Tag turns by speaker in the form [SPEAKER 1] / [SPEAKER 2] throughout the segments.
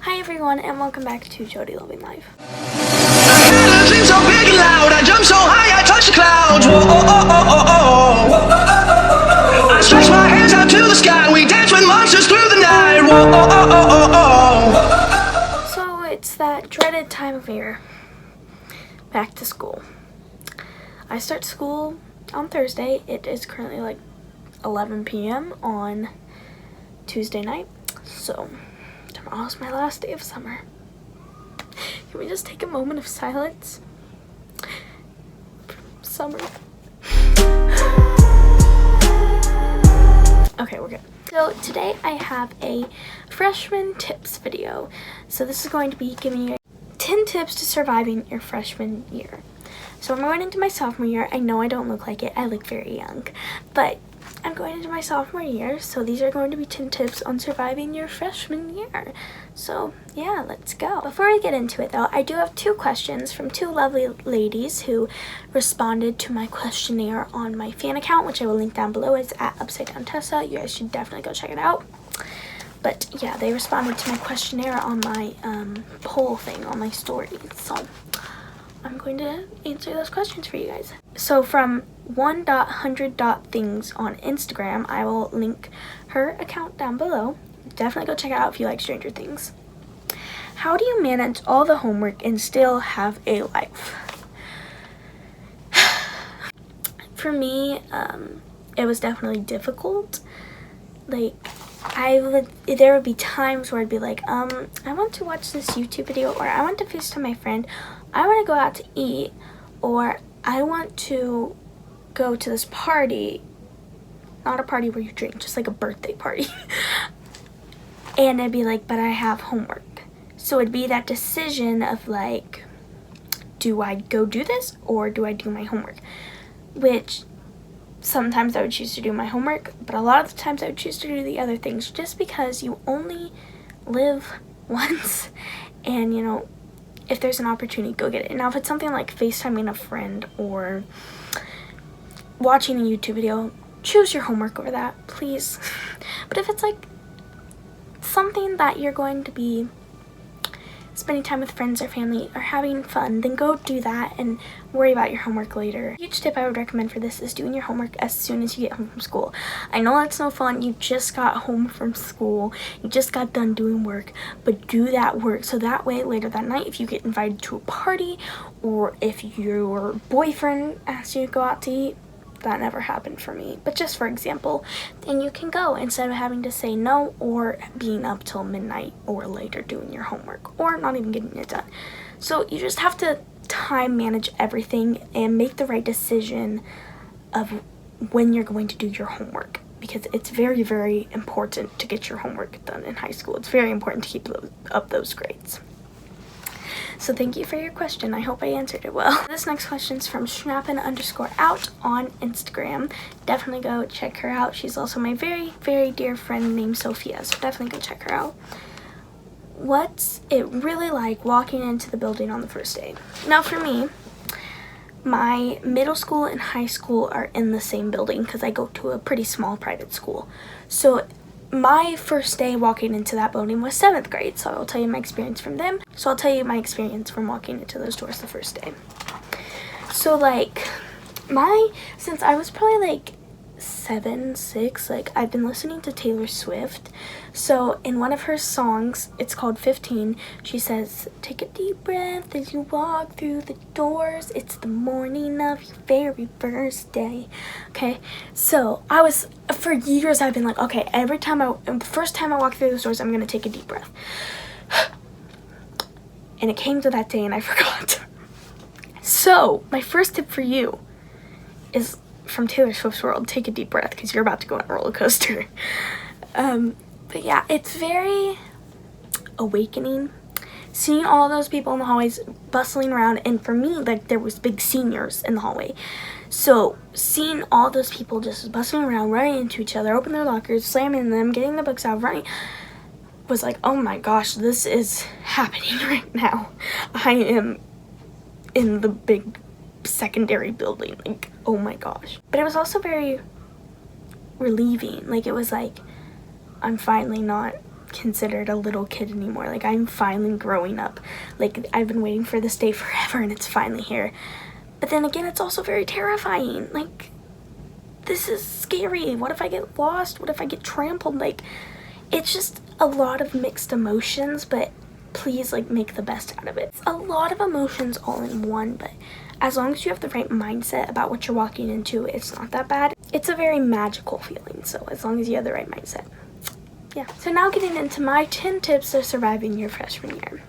[SPEAKER 1] Hi everyone, and welcome back to Jodi Loving Life.
[SPEAKER 2] I dream so big and loud, I jump so high, I touch the clouds. Whoa, I stretch my hands out to the sky, we dance with monsters through the night.
[SPEAKER 1] So it's that dreaded time of year. Back to school. I start school on Thursday. It is currently like 11 p.m. on Tuesday night. So tomorrow's my last day of summer. Can we just take a moment of silence? Summer. Okay, we're good. So today I have a freshman tips video. So this is going to be giving you 10 tips to surviving your freshman year. So I'm going into my sophomore year. I know I don't look like it. I look very young. But I'm going into my sophomore year, so these are going to be 10 tips on surviving your freshman year. So yeah, let's go. Before I get into it though, I do have 2 questions from 2 lovely ladies who responded to my questionnaire on my fan account, which I will link down below. It's at Upside Down Tessa. You guys should definitely go check it out. But yeah, they responded to my questionnaire on my poll thing on my story. So I'm going to answer those questions for you guys. So from 1.100.things on Instagram, I will link her account down below. Definitely go check it out if you like Stranger Things. How do you manage all the homework and still have a life? For me, it was definitely difficult. Like, there would be times where I'd be like, I want to watch this YouTube video, or I want to FaceTime my friend, I want to go out to eat, or I want to go to this party. Not a party where you drink, just like a birthday party. And I'd be like, but I have homework. So it'd be that decision of like, do I go do this or do I do my homework? Which sometimes I would choose to do my homework, but a lot of the times I would choose to do the other things, just because you only live once, and you know, if there's an opportunity, go get it. Now if it's something like FaceTiming a friend or watching a YouTube video, choose your homework over that, please. But if it's like something that you're going to be spending time with friends or family or having fun, then go do that and worry about your homework later. A huge tip I would recommend for this is doing your homework as soon as you get home from school. I know that's no fun. You just got home from school. You just got done doing work, but do that work so that way later that night, if you get invited to a party or if your boyfriend asks you to go out to eat, that never happened for me, but just for example, then you can go instead of having to say no or being up till midnight or later doing your homework or not even getting it done. So you just have to time manage everything and make the right decision of when you're going to do your homework, because it's very, very important to get your homework done in high school. It's very important to keep up those grades. So thank you for your question. I hope I answered it well. This next question is from schnappen_out on Instagram. Definitely go check her out. She's also my very, very dear friend named Sophia, so definitely go check her out. What's it really like walking into the building on the first day? Now for me, my middle school and high school are in the same building because I go to a pretty small private school. So my first day walking into that building was 7th grade, so I'll tell you my experience from them. So I'll tell you my experience from walking into those doors the first day. So like, since I was probably like 7, 6, like I've been listening to Taylor Swift. So in one of her songs, it's called 15, she says, take a deep breath as you walk through the doors. It's the morning of your very first day. Okay, so for years I've been like, okay, the first time I walk through those doors, I'm gonna take a deep breath. And it came to that day and I forgot. So my first tip for you is from Taylor Swift's world, take a deep breath because you're about to go on a roller coaster. But yeah, it's very awakening seeing all those people in the hallways bustling around, and for me, like, there was big seniors in the hallway, so seeing all those people just bustling around, running into each other, open their lockers, slamming them, getting the books out, running, was like, oh my gosh, this is happening right now. I am in the big secondary building, like, oh my gosh. But it was also very relieving. Like, it was like, I'm finally not considered a little kid anymore. Like, I'm finally growing up. Like, I've been waiting for this day forever and it's finally here. But then again, it's also very terrifying. Like, this is scary. What if I get lost? What if I get trampled? Like, it's just a lot of mixed emotions, but please, like, make the best out of it. It's a lot of emotions all in one, but as long as you have the right mindset about what you're walking into, it's not that bad. It's a very magical feeling, so as long as you have the right mindset. Yeah. So now getting into my 10 tips to surviving your freshman year.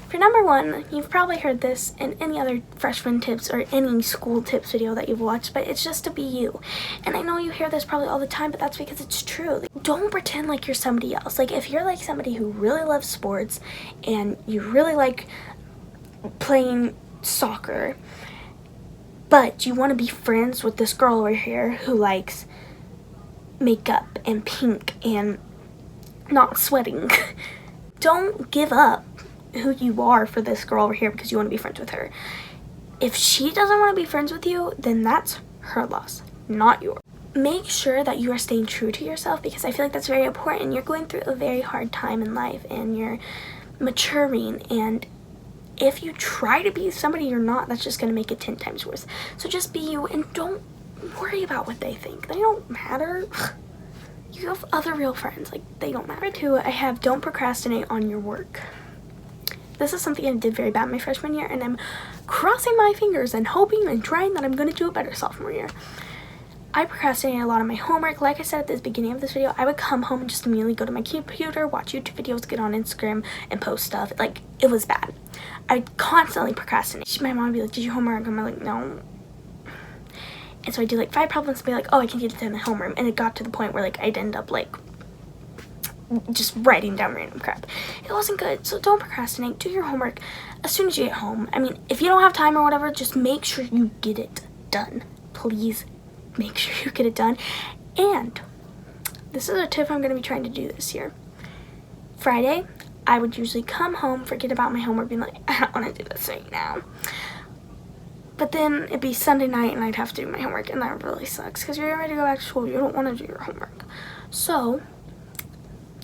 [SPEAKER 1] For number 1, you've probably heard this in any other freshman tips or any school tips video that you've watched, but it's just to be you. And I know you hear this probably all the time, but that's because it's true. Like, don't pretend like you're somebody else. Like, if you're like somebody who really loves sports and you really like playing soccer, but you want to be friends with this girl over here who likes makeup and pink and not sweating, don't give up who you are for this girl over here because you want to be friends with her. If she doesn't want to be friends with you, then that's her loss, not yours. Make sure that you are staying true to yourself, because I feel like that's very important. You're going through a very hard time in life and you're maturing, and if you try to be somebody you're not, that's just going to make it 10 times worse. So just be you and don't worry about what they think. They don't matter. You have other real friends. Like, they don't matter. 2, I have don't procrastinate on your work. This is something I did very bad my freshman year, and I'm crossing my fingers and hoping and trying that I'm going to do it better sophomore year. I procrastinated a lot of my homework. Like I said at the beginning of this video, I would come home and just immediately go to my computer, watch YouTube videos, get on Instagram, and post stuff. Like, it was bad. I constantly procrastinate. My mom would be like, did you homework? I'm like, no. And so I do like 5 problems and be like, oh, I can get it in the homeroom. And it got to the point where like I'd end up like just writing down random crap. It wasn't good. So don't procrastinate. Do your homework as soon as you get home. I mean, if you don't have time or whatever, just make sure you get it done. Please make sure you get it done. And this is a tip I'm going to be trying to do this year. Friday, I would usually come home, forget about my homework, being like, I don't want to do this right now. But then it'd be Sunday night and I'd have to do my homework, and that really sucks because you're ready to go back to school. You don't want to do your homework. So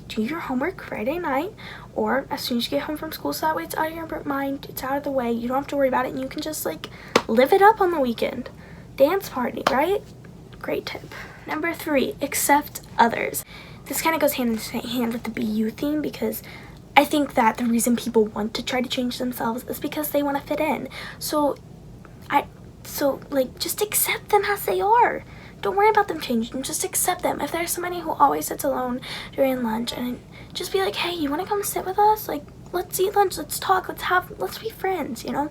[SPEAKER 1] do your homework Friday night or as soon as you get home from school, so that way it's out of your mind, it's out of the way, you don't have to worry about it, and you can just like live it up on the weekend. Dance party, right? Great tip. Number 3, accept others. This kind of goes hand in hand with the Be You theme, because I think that the reason people want to try to change themselves is because they want to fit in. So like, just accept them as they are. Don't worry about them changing, just accept them. If there's somebody who always sits alone during lunch, and just be like, hey, you want to come sit with us? Like, let's eat lunch, let's talk, let's be friends, you know?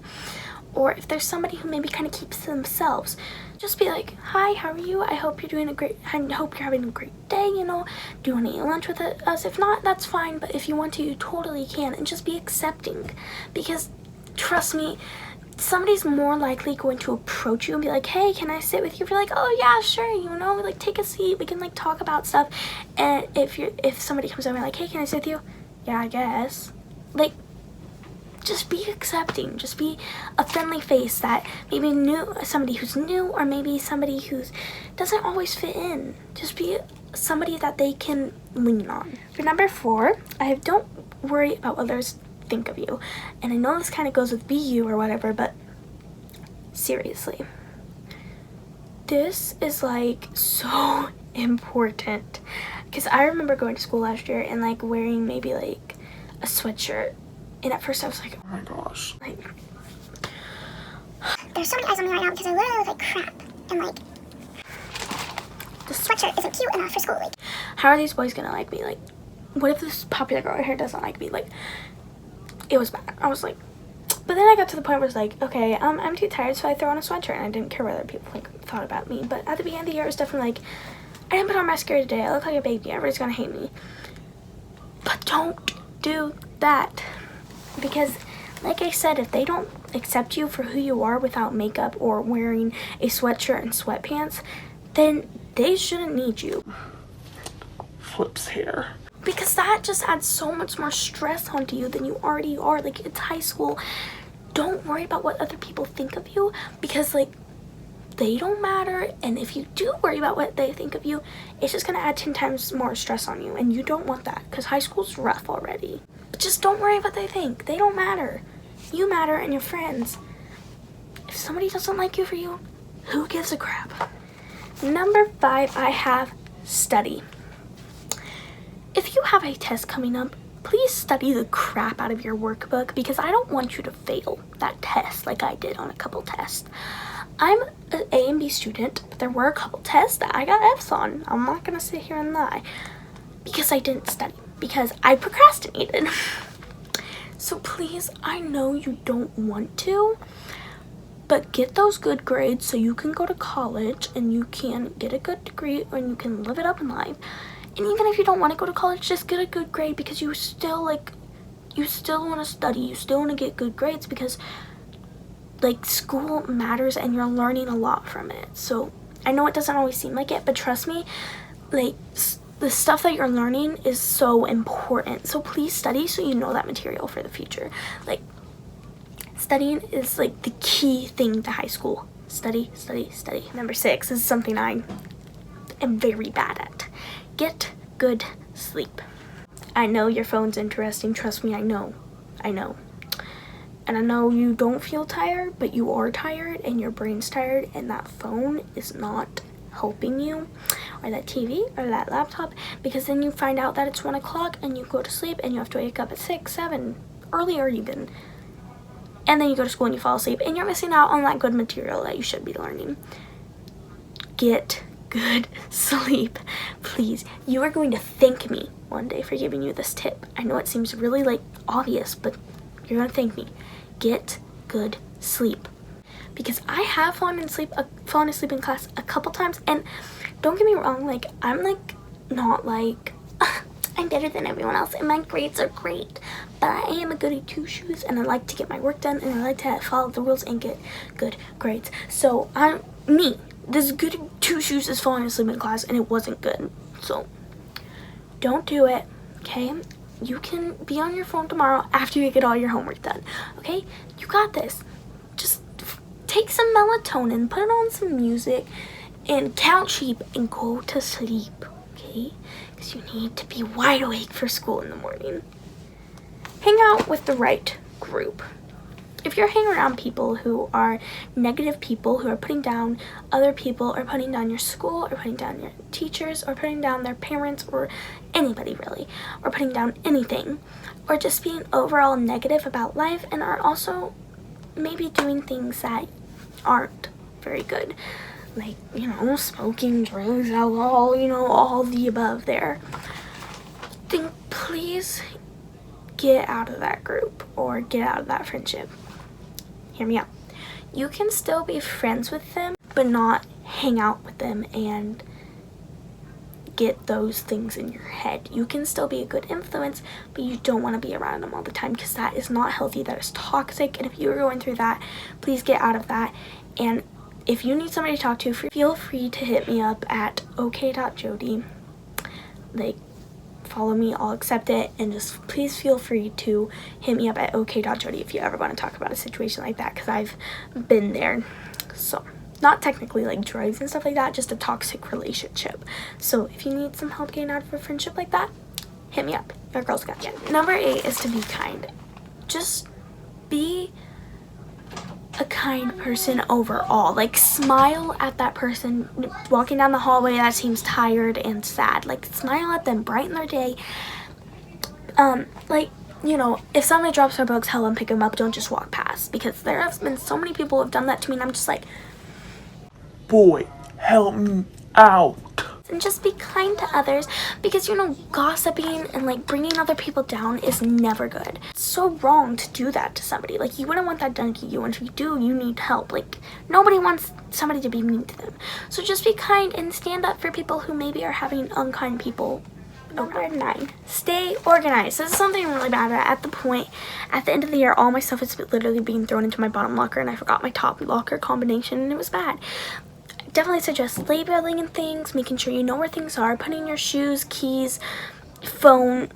[SPEAKER 1] Or if there's somebody who maybe kind of keeps to themselves, just be like, hi, how are you? I hope you're having a great day, you know? Do you want to eat lunch with us? If not, that's fine, but if you want to, you totally can. And just be accepting, because trust me, somebody's more likely going to approach you and be like, hey, can I sit with you? If you're like, oh yeah, sure, you know, like, take a seat, we can like talk about stuff. And if somebody comes over like, hey, can I sit with you? Yeah, I guess. Like, just be accepting. Just be a friendly face that maybe somebody who's new, or maybe somebody who doesn't always fit in. Just be somebody that they can lean on. For number 4, don't worry about what others think of you. And I know this kind of goes with Be You or whatever, but seriously, this is like so important, because I remember going to school last year and like wearing maybe like a sweatshirt, and at first I was like, oh my gosh, like,
[SPEAKER 3] there's so many eyes on me right now because I literally look like crap, and like the sweatshirt isn't cute enough for school. Like,
[SPEAKER 1] how are these boys gonna like me? Like, what if this popular girl right here doesn't like me? Like, it was bad. I was like, but then I got to the point where it's like, okay, I'm too tired, so I throw on a sweatshirt, and I didn't care what other people thought about me. But at the beginning of the year, it was definitely like, I didn't put on mascara today, I look like a baby, everybody's gonna hate me. But don't do that, because like I said, if they don't accept you for who you are without makeup or wearing a sweatshirt and sweatpants, then they shouldn't need you.
[SPEAKER 4] Flips hair.
[SPEAKER 1] Because that just adds so much more stress onto you than you already are. Like, it's high school. Don't worry about what other people think of you, because like, they don't matter, and if you do worry about what they think of you, it's just gonna add 10 times more stress on you, and you don't want that because high school's rough already. But just don't worry about what they think. They don't matter. You matter, and your friends. If somebody doesn't like you for you, who gives a crap? Number 5, I have study. If you have a test coming up, please study the crap out of your workbook because I don't want you to fail that test like I did on a couple tests. I'm an A and B student, but there were a couple tests that I got F's on. I'm not gonna sit here and lie because I didn't study, because I procrastinated. So please, I know you don't want to, but get those good grades so you can go to college and you can get a good degree and you can live it up in life. And even if you don't want to go to college, just get a good grade because you still want to study. You still want to get good grades because like school matters and you're learning a lot from it. So I know it doesn't always seem like it, but trust me, like the stuff that you're learning is so important. So please study so you know that material for the future. Like studying is like the key thing to high school. Study, study, study. Number 6 is something I am very bad at. Get good sleep. I know your phone's interesting. Trust me, I know. And I know you don't feel tired, but you are tired and your brain's tired and that phone is not helping you, or that TV or that laptop, because then you find out that it's 1 o'clock and you go to sleep and you have to wake up at 6, 7, earlier even. And then you go to school and you fall asleep and you're missing out on that good material that you should be learning. Get good sleep, please. You are going to thank me one day for giving you this tip. I know it seems really like obvious, but you're going to thank me. Get good sleep. Because I have fallen asleep in class a couple times, and don't get me wrong, like I'm like not like I'm better than everyone else and my grades are great, but I am a goody two-shoes and I like to get my work done and I like to follow the rules and get good grades. So this goody two-shoes is falling asleep in class and it wasn't good. So don't do it, okay? You can be on your phone tomorrow after you get all your homework done, okay? You got this. Just take some melatonin, put on some music, and count sheep and go to sleep, okay? Because you need to be wide awake for school in the morning. Hang out with the right group. If you're hanging around people who are negative people, who are putting down other people, or putting down your school, or putting down your teachers, or putting down their parents, or anybody really, or putting down anything, or just being overall negative about life and are also maybe doing things that aren't very good, like, smoking, drugs, alcohol, all the above there, then please get out of that group or get out of that friendship. Hear me out. You can still be friends with them, but not hang out with them and get those things in your head. You can still be a good influence, but you don't want to be around them all the time because that is not healthy. That is toxic. And if you're going through that, please get out of that. And if you need somebody to talk to, feel free to hit me up at ok.jodi. Like, follow me, I'll accept it, and just please feel free to hit me up at ok.jodi if you ever want to talk about a situation like that, because I've been there. So, not technically like drugs and stuff like that, just a toxic relationship. So if you need some help getting out of a friendship like that, hit me up. Your girl's got you. Number 8 is to be kind. Just be a kind person overall. Like, smile at that person walking down the hallway that seems tired and sad. Like, smile at them, brighten their day. Like, if somebody drops their books, help them pick them up. Don't just walk past, because there have been so many people who have done that to me, and I'm just like,
[SPEAKER 4] boy, help me out.
[SPEAKER 1] And just be kind to others, because gossiping and like bringing other people down is never good. It's so wrong to do that to somebody. Like, you wouldn't want that done to you, and if you do, you need help. Like, nobody wants somebody to be mean to them. So just be kind and stand up for people who maybe are having unkind people. Number 9, stay organized. This is something I'm really bad at the end of the year. All my stuff is literally being thrown into my bottom locker, and I forgot my top locker combination, and it was bad. Definitely suggest labeling and things, making sure you know where things are, putting your shoes, keys, phone,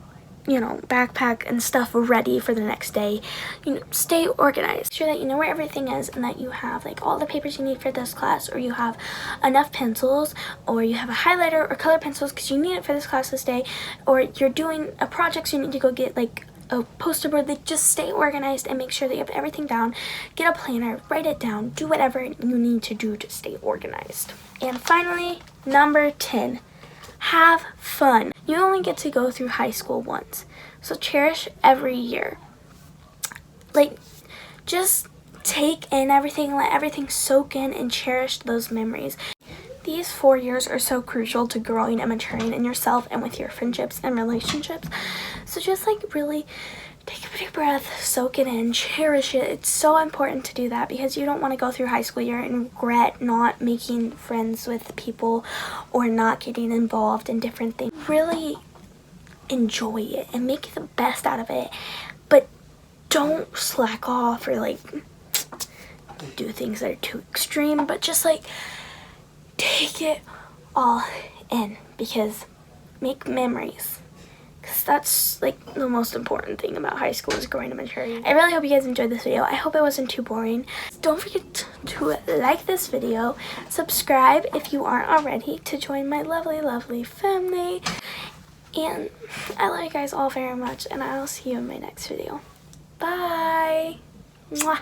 [SPEAKER 1] you know, backpack and stuff ready for the next day. You know, stay organized. Make sure that you know where everything is and that you have like all the papers you need for this class, or you have enough pencils, or you have a highlighter or color pencils because you need it for this class this day, or you're doing a project so you need to go get like a poster board. Like, just stay organized and make sure that you have everything down. Get a planner, write it down, do whatever you need to do to stay organized. And finally, number 10, have fun. You only get to go through high school once, so cherish every year. Like, just take in everything, let everything soak in, and cherish those memories. These 4 years are so crucial to growing and maturing in yourself and with your friendships and relationships. So just like really take a big breath, soak it in, cherish it. It's so important to do that because you don't want to go through high school year and regret not making friends with people or not getting involved in different things. Really enjoy it and make the best out of it, but don't slack off or like do things that are too extreme, but just like take it all in, because make memories, because that's like the most important thing about high school is growing and maturing. I really hope you guys enjoyed this video. I hope it wasn't too boring. Don't forget to like this video, subscribe if you aren't already to join my lovely family, and I love you guys all very much, and I'll see you in my next video. Bye. Mwah.